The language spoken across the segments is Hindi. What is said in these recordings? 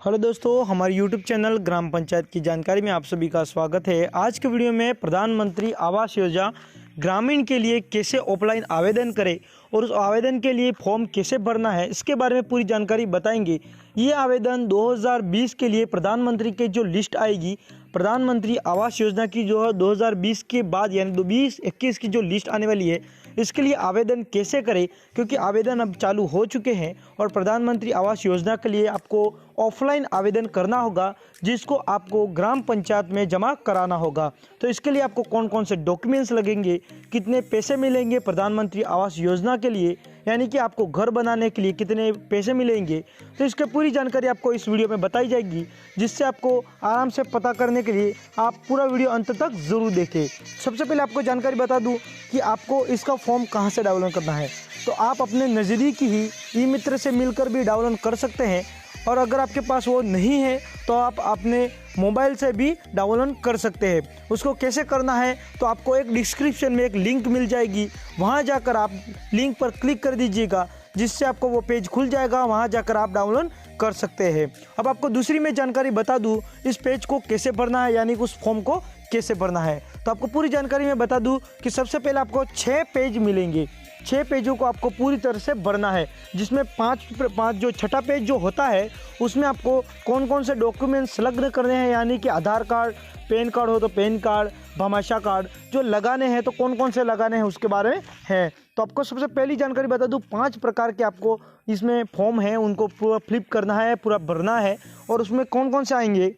हेलो दोस्तों, हमारे YouTube चैनल ग्राम पंचायत की जानकारी में आप सभी का स्वागत है। आज के वीडियो में प्रधानमंत्री आवास योजना ग्रामीण के लिए कैसे ऑफलाइन आवेदन करें और उस आवेदन के लिए फॉर्म कैसे भरना है, इसके बारे में पूरी जानकारी बताएंगे। ये आवेदन 2020 के लिए प्रधानमंत्री के जो लिस्ट आएगी, प्रधानमंत्री आवास योजना की जो है 2020 के बाद यानी 2021 की जो लिस्ट आने वाली है, इसके लिए आवेदन कैसे करें, क्योंकि आवेदन अब चालू हो चुके हैं और प्रधानमंत्री आवास योजना के लिए आपको ऑफलाइन आवेदन करना होगा, जिसको आपको ग्राम पंचायत में जमा कराना होगा। तो इसके लिए आपको कौन कौन से डॉक्यूमेंट्स लगेंगे, कितने पैसे मिलेंगे प्रधानमंत्री आवास योजना के लिए, यानी कि आपको घर बनाने के लिए कितने पैसे मिलेंगे, तो इसकी पूरी जानकारी आपको इस वीडियो में बताई जाएगी, जिससे आपको आराम से पता करने के लिए आप पूरा वीडियो अंत तक ज़रूर देखें। सबसे पहले आपको जानकारी बता दूं कि आपको इसका फॉर्म कहां से डाउनलोड करना है। तो आप अपने नज़दीकी ही ई मित्र से मिलकर भी डाउनलोड कर सकते हैं, और अगर आपके पास वो नहीं है तो आप अपने मोबाइल से भी डाउनलोड कर सकते हैं। उसको कैसे करना है, तो आपको एक डिस्क्रिप्शन में एक लिंक मिल जाएगी, वहाँ जाकर आप लिंक पर क्लिक कर दीजिएगा, जिससे आपको वो पेज खुल जाएगा। वहाँ जाकर आप डाउनलोड कर सकते हैं। अब आपको दूसरी मैं जानकारी बता दूं, इस पेज को कैसे भरना है, यानी कि उस फॉर्म को कैसे भरना है। तो आपको पूरी जानकारी मैं बता दूं कि सबसे पहले आपको 6 पेज मिलेंगे। 6 पेजों को आपको पूरी तरह से भरना है, जिसमें पाँच जो छठा पेज जो होता है, उसमें आपको कौन कौन से डॉक्यूमेंट संलग्न करने हैं, यानी कि आधार कार्ड, पैन कार्ड हो तो पैन कार्ड, भामाशाह कार्ड जो लगाने हैं, तो कौन कौन से लगाने हैं उसके बारे में है। तो आपको सबसे पहली जानकारी बता दूं, 5 प्रकार के आपको इसमें फॉर्म है, उनको पूरा फ्लिप करना है, पूरा भरना है। और उसमें कौन कौन से आएंगे,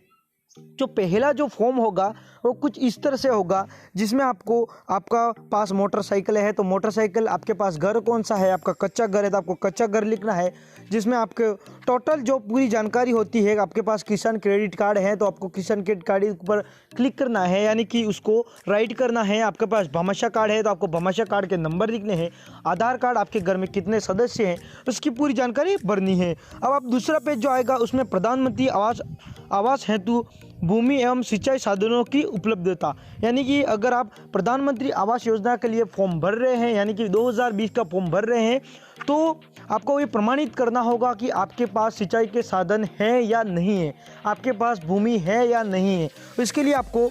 जो पहला जो फॉर्म होगा वो कुछ इस तरह से होगा, जिसमें आपको आपका पास मोटरसाइकिल है तो मोटरसाइकिल, आपके पास घर कौन सा है, आपका कच्चा घर है तो आपको कच्चा घर लिखना है, जिसमें आपके टोटल जो पूरी जानकारी होती है। आपके पास किसान क्रेडिट कार्ड है तो आपको किसान क्रेडिट कार्ड पर क्लिक करना है, यानी कि उसको राइट करना है। आपके पास भामाशाह कार्ड है तो आपको भामाशाह कार्ड के नंबर लिखने हैं। आधार कार्ड, आपके घर में कितने सदस्य हैं, उसकी पूरी जानकारी भरनी है। अब आप दूसरा पेज जो आएगा, उसमें प्रधानमंत्री आवास हेतु भूमि एवं सिंचाई साधनों की उपलब्धता, यानी कि अगर आप प्रधानमंत्री आवास योजना के लिए फॉर्म भर रहे हैं, यानी कि 2020 का फॉर्म भर रहे हैं, तो आपको ये प्रमाणित करना होगा कि आपके पास सिंचाई के साधन हैं या नहीं है, आपके पास भूमि है या नहीं है। तो इसके लिए आपको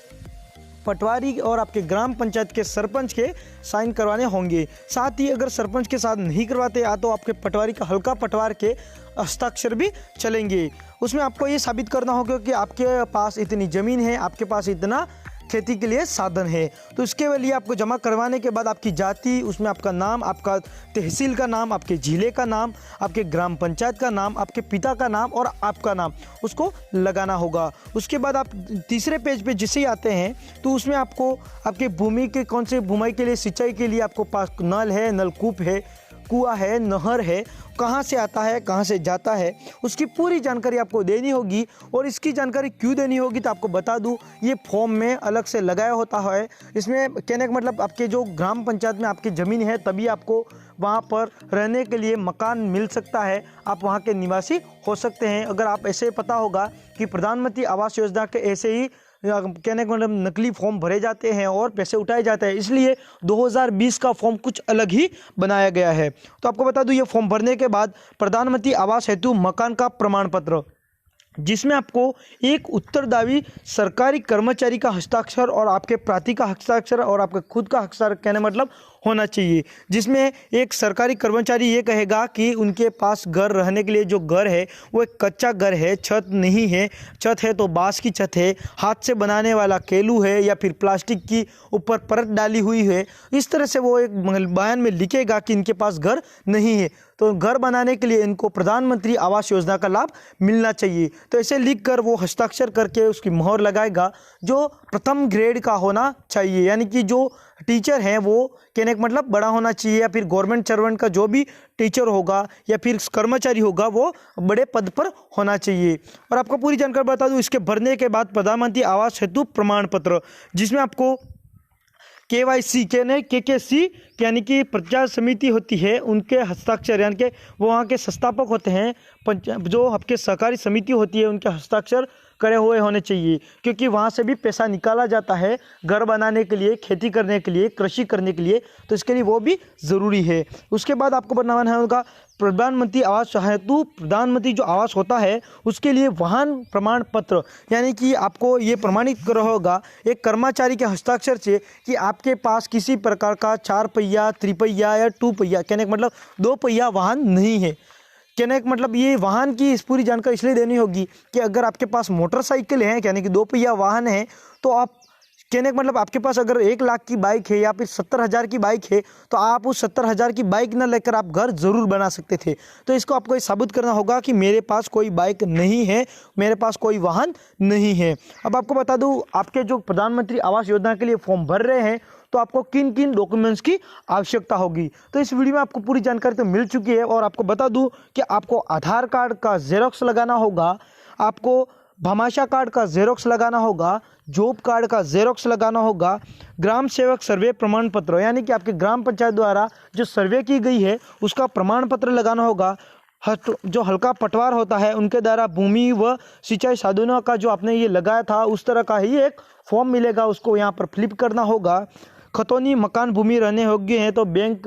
पटवारी और आपके ग्राम पंचायत के सरपंच के साइन करवाने होंगे। साथ ही अगर सरपंच के साथ नहीं करवाते या तो आपके पटवारी का हल्का पटवार के हस्ताक्षर भी चलेंगे। उसमें आपको ये साबित करना होगा कि आपके पास इतनी ज़मीन है, आपके पास इतना खेती के लिए साधन है। तो इसके लिए आपको जमा करवाने के बाद आपकी जाति, उसमें आपका नाम, आपका तहसील का नाम, आपके ज़िले का नाम, आपके ग्राम पंचायत का नाम, आपके पिता का नाम और आपका नाम, उसको लगाना होगा। उसके बाद आप तीसरे पेज पे जिसे ही आते हैं, तो उसमें आपको आपके भूमि के कौन से भूमि के लिए, सिंचाई के लिए आपको पास नल है, नलकूप है, कुआं है, नहर है, कहाँ से आता है, कहाँ से जाता है, उसकी पूरी जानकारी आपको देनी होगी। और इसकी जानकारी क्यों देनी होगी, तो आपको बता दूं, ये फॉर्म में अलग से लगाया होता है। इसमें कहने का मतलब, आपके जो ग्राम पंचायत में आपकी ज़मीन है, तभी आपको वहाँ पर रहने के लिए मकान मिल सकता है, आप वहाँ के निवासी हो सकते हैं। अगर आप ऐसे पता होगा कि प्रधानमंत्री आवास योजना के ऐसे ही कहने का मतलब नकली फॉर्म भरे जाते हैं और पैसे उठाए जाते हैं, इसलिए 2020 का फॉर्म कुछ अलग ही बनाया गया है। तो आपको बता दूं, ये फॉर्म भरने के बाद प्रधानमंत्री आवास हेतु मकान का प्रमाण पत्र, जिसमें आपको एक उत्तरदायी सरकारी कर्मचारी का हस्ताक्षर और आपके प्रार्थी का हस्ताक्षर और आपका खुद का हस्ताक्षर कहने मतलब होना चाहिए, जिसमें एक सरकारी कर्मचारी ये कहेगा कि उनके पास घर रहने के लिए जो घर है वो एक कच्चा घर है, छत नहीं है, छत है तो बांस की छत है, हाथ से बनाने वाला केलू है या फिर प्लास्टिक की ऊपर परत डाली हुई है। इस तरह से वो एक बयान में लिखेगा कि इनके पास घर नहीं है, तो घर बनाने के लिए इनको प्रधानमंत्री आवास योजना का लाभ मिलना चाहिए। तो ऐसे लिखकर वो हस्ताक्षर करके उसकी मोहर लगाएगा, जो प्रथम ग्रेड का होना चाहिए, यानी कि जो टीचर है वो कहने का मतलब बड़ा होना चाहिए, या फिर गवर्नमेंट सर्वेंट का जो भी टीचर होगा या फिर कर्मचारी होगा वो बड़े पद पर होना चाहिए। और आपको पूरी जानकारी बता दूं, इसके भरने के बाद प्रधानमंत्री आवास हेतु प्रमाण पत्र, जिसमें आपको KYC KKC यानी कि पंचायत समिति होती है, उनके हस्ताक्षर, यानी कि वो वहाँ के संस्थापक होते हैं, जो आपके सहकारी समिति होती है उनके हस्ताक्षर करे हुए होने चाहिए, क्योंकि वहाँ से भी पैसा निकाला जाता है घर बनाने के लिए, खेती करने के लिए, कृषि करने के लिए, तो इसके लिए वो भी ज़रूरी है। उसके बाद आपको बनाना होगा प्रधानमंत्री आवास हेतु प्रधानमंत्री जो आवास होता है उसके लिए वाहन प्रमाण पत्र, यानी कि आपको ये प्रमाणित कर होगा एक कर्मचारी के हस्ताक्षर से कि आपके पास किसी प्रकार का 4 पहिया, त्रिपहिया या 2 पहिया, कहने का मतलब 2 पहिया वाहन नहीं है। कहने का मतलब ये वाहन की इस पूरी जानकारी इसलिए देनी होगी कि अगर आपके पास मोटरसाइकिल है, यानी कि 2 पहिया वाहन है, तो आप कहने का मतलब आपके पास अगर 1 लाख की बाइक है या फिर 70,000 की बाइक है, तो आप उस 70,000 की बाइक न लेकर आप घर ज़रूर बना सकते थे। तो इसको आपको ये साबित करना होगा कि मेरे पास कोई बाइक नहीं है, मेरे पास कोई वाहन नहीं है। अब आपको बता दूं, आपके जो प्रधानमंत्री आवास योजना के लिए फॉर्म भर रहे हैं तो आपको किन किन डॉक्यूमेंट्स की आवश्यकता होगी। तो इस वीडियो में आपको पूरी जानकारी तो मिल चुकी है, और आपको बता दूं कि आपको आधार कार्ड का जेरोक्स लगाना होगा, आपको भामाशाह कार्ड का जेरोक्स लगाना होगा, जॉब कार्ड का जेरोक्स लगाना होगा, ग्राम सेवक सर्वे प्रमाण पत्र, यानी कि आपके ग्राम पंचायत द्वारा जो सर्वे की गई है उसका प्रमाण पत्र लगाना होगा, जो हल्का पटवार होता है उनके द्वारा भूमि व सिंचाई साधनों का जो आपने ये लगाया था उस तरह का ही एक फॉर्म मिलेगा, उसको यहाँ पर फिलिप करना होगा। खतौनी मकान भूमि रहने योग्य है तो बैंक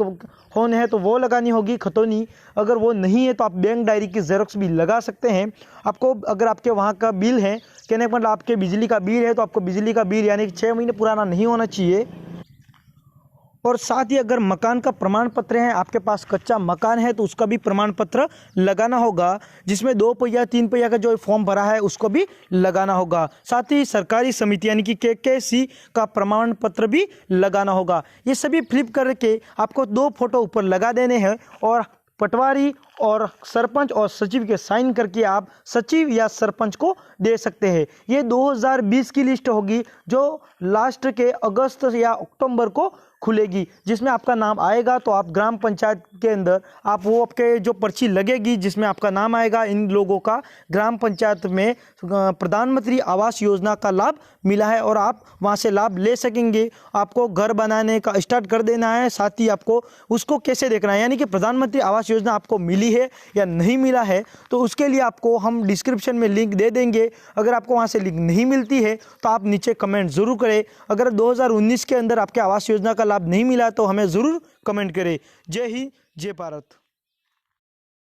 होने है तो वो लगानी होगी खतौनी, अगर वो नहीं है तो आप बैंक डायरी की जेरोक्स भी लगा सकते हैं। आपको अगर आपके वहाँ का बिल है, कहने का मतलब आपके बिजली का बिल है, तो आपको बिजली का बिल यानी कि 6 महीने पुराना नहीं होना चाहिए। और साथ ही अगर मकान का प्रमाण पत्र है, आपके पास कच्चा मकान है तो उसका भी प्रमाण पत्र लगाना होगा, जिसमें 2 पहिया 3 पहिया का जो फॉर्म भरा है उसको भी लगाना होगा। साथ ही सरकारी समिति यानी कि KKC का प्रमाण पत्र भी लगाना होगा। ये सभी फ्लिप करके आपको 2 फोटो ऊपर लगा देने हैं, और पटवारी और सरपंच और सचिव के साइन करके आप सचिव या सरपंच को दे सकते हैं। ये 2020 की लिस्ट होगी जो लास्ट के अगस्त या अक्टूबर को खुलेगी, जिसमें आपका नाम आएगा तो आप ग्राम पंचायत के अंदर आप वो आपके जो पर्ची लगेगी जिसमें आपका नाम आएगा, इन लोगों का ग्राम पंचायत में प्रधानमंत्री आवास योजना का लाभ मिला है और आप वहां से लाभ ले सकेंगे। आपको घर बनाने का स्टार्ट कर देना है, साथ ही आपको उसको कैसे देखना है, यानी कि प्रधानमंत्री आवास योजना आपको मिली है या नहीं मिला है, तो उसके लिए आपको हम डिस्क्रिप्शन में लिंक दे देंगे। अगर आपको वहां से लिंक नहीं मिलती है तो आप नीचे कमेंट जरूर करें। अगर 2019 के अंदर आपके आवास योजना का लाभ नहीं मिला तो हमें ज़रूर कमेंट करें। जय हिंद, जय भारत।